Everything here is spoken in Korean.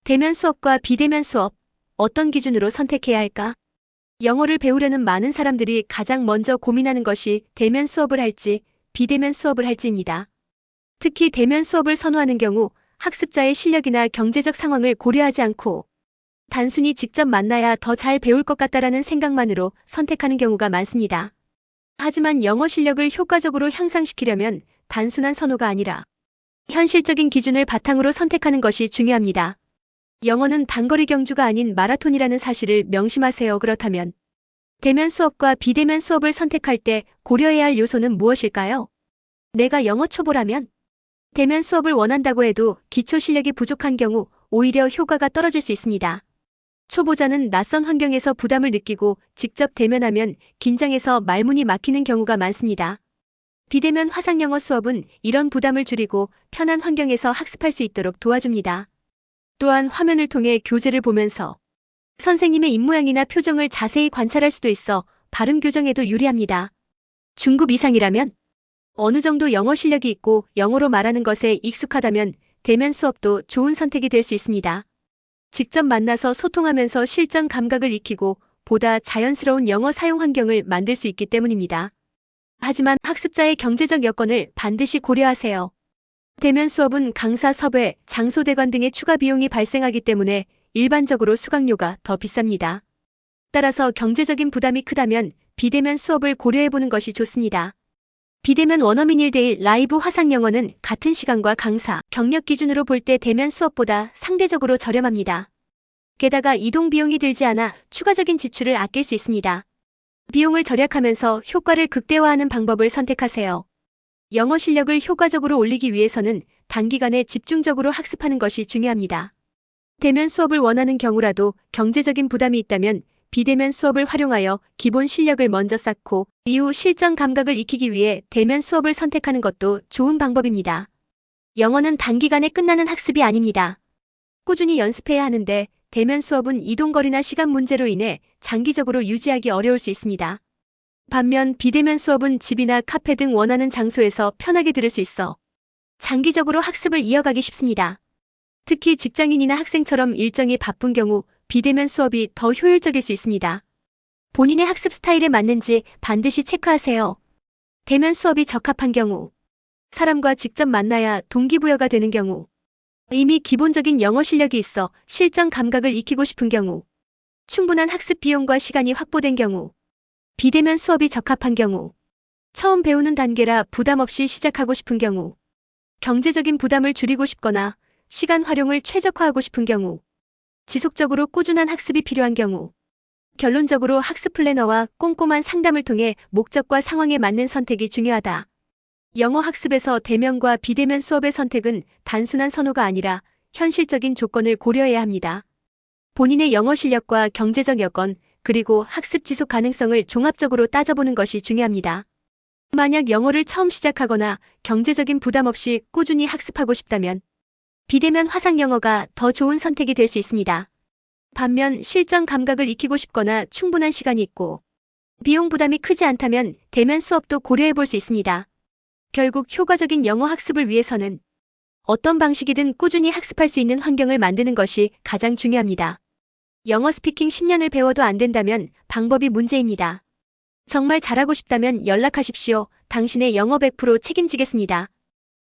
대면 수업과 비대면 수업, 어떤 기준으로 선택해야 할까? 영어를 배우려는 많은 사람들이 가장 먼저 고민하는 것이 대면 수업을 할지, 비대면 수업을 할지입니다. 특히 대면 수업을 선호하는 경우 학습자의 실력이나 경제적 상황을 고려하지 않고 단순히 직접 만나야 더 잘 배울 것 같다라는 생각만으로 선택하는 경우가 많습니다. 하지만 영어 실력을 효과적으로 향상시키려면 단순한 선호가 아니라 현실적인 기준을 바탕으로 선택하는 것이 중요합니다. 영어는 단거리 경주가 아닌 마라톤이라는 사실을 명심하세요. 그렇다면 대면 수업과 비대면 수업을 선택할 때 고려해야 할 요소는 무엇일까요? 내가 영어 초보라면 대면 수업을 원한다고 해도 기초 실력이 부족한 경우 오히려 효과가 떨어질 수 있습니다. 초보자는 낯선 환경에서 부담을 느끼고 직접 대면하면 긴장해서 말문이 막히는 경우가 많습니다. 비대면 화상영어 수업은 이런 부담을 줄이고 편한 환경에서 학습할 수 있도록 도와줍니다. 또한 화면을 통해 교재를 보면서 선생님의 입모양이나 표정을 자세히 관찰할 수도 있어 발음 교정에도 유리합니다. 중급 이상이라면 어느 정도 영어 실력이 있고 영어로 말하는 것에 익숙하다면 대면 수업도 좋은 선택이 될 수 있습니다. 직접 만나서 소통하면서 실전 감각을 익히고 보다 자연스러운 영어 사용 환경을 만들 수 있기 때문입니다. 하지만 학습자의 경제적 여건을 반드시 고려하세요. 대면 수업은 강사 섭외, 장소 대관 등의 추가 비용이 발생하기 때문에 일반적으로 수강료가 더 비쌉니다. 따라서 경제적인 부담이 크다면 비대면 수업을 고려해보는 것이 좋습니다. 비대면 원어민 1대1 라이브 화상영어는 같은 시간과 강사, 경력 기준으로 볼 때 대면 수업보다 상대적으로 저렴합니다. 게다가 이동 비용이 들지 않아 추가적인 지출을 아낄 수 있습니다. 비용을 절약하면서 효과를 극대화하는 방법을 선택하세요. 영어 실력을 효과적으로 올리기 위해서는 단기간에 집중적으로 학습하는 것이 중요합니다. 대면 수업을 원하는 경우라도 경제적인 부담이 있다면 비대면 수업을 활용하여 기본 실력을 먼저 쌓고 이후 실전 감각을 익히기 위해 대면 수업을 선택하는 것도 좋은 방법입니다. 영어는 단기간에 끝나는 학습이 아닙니다. 꾸준히 연습해야 하는데 대면 수업은 이동거리나 시간 문제로 인해 장기적으로 유지하기 어려울 수 있습니다. 반면 비대면 수업은 집이나 카페 등 원하는 장소에서 편하게 들을 수 있어 장기적으로 학습을 이어가기 쉽습니다. 특히 직장인이나 학생처럼 일정이 바쁜 경우 비대면 수업이 더 효율적일 수 있습니다. 본인의 학습 스타일에 맞는지 반드시 체크하세요. 대면 수업이 적합한 경우, 사람과 직접 만나야 동기부여가 되는 경우, 이미 기본적인 영어 실력이 있어 실전 감각을 익히고 싶은 경우, 충분한 학습 비용과 시간이 확보된 경우, 비대면 수업이 적합한 경우, 처음 배우는 단계라 부담 없이 시작하고 싶은 경우, 경제적인 부담을 줄이고 싶거나 시간 활용을 최적화하고 싶은 경우, 지속적으로 꾸준한 학습이 필요한 경우, 결론적으로 학습 플래너와 꼼꼼한 상담을 통해 목적과 상황에 맞는 선택이 중요하다. 영어 학습에서 대면과 비대면 수업의 선택은 단순한 선호가 아니라 현실적인 조건을 고려해야 합니다. 본인의 영어 실력과 경제적 여건, 그리고 학습 지속 가능성을 종합적으로 따져보는 것이 중요합니다. 만약 영어를 처음 시작하거나 경제적인 부담 없이 꾸준히 학습하고 싶다면 비대면 화상영어가 더 좋은 선택이 될 수 있습니다. 반면 실전 감각을 익히고 싶거나 충분한 시간이 있고 비용 부담이 크지 않다면 대면 수업도 고려해 볼 수 있습니다. 결국 효과적인 영어 학습을 위해서는 어떤 방식이든 꾸준히 학습할 수 있는 환경을 만드는 것이 가장 중요합니다. 영어 스피킹 10년을 배워도 안 된다면 방법이 문제입니다. 정말 잘하고 싶다면 연락하십시오. 당신의 영어 100% 책임지겠습니다.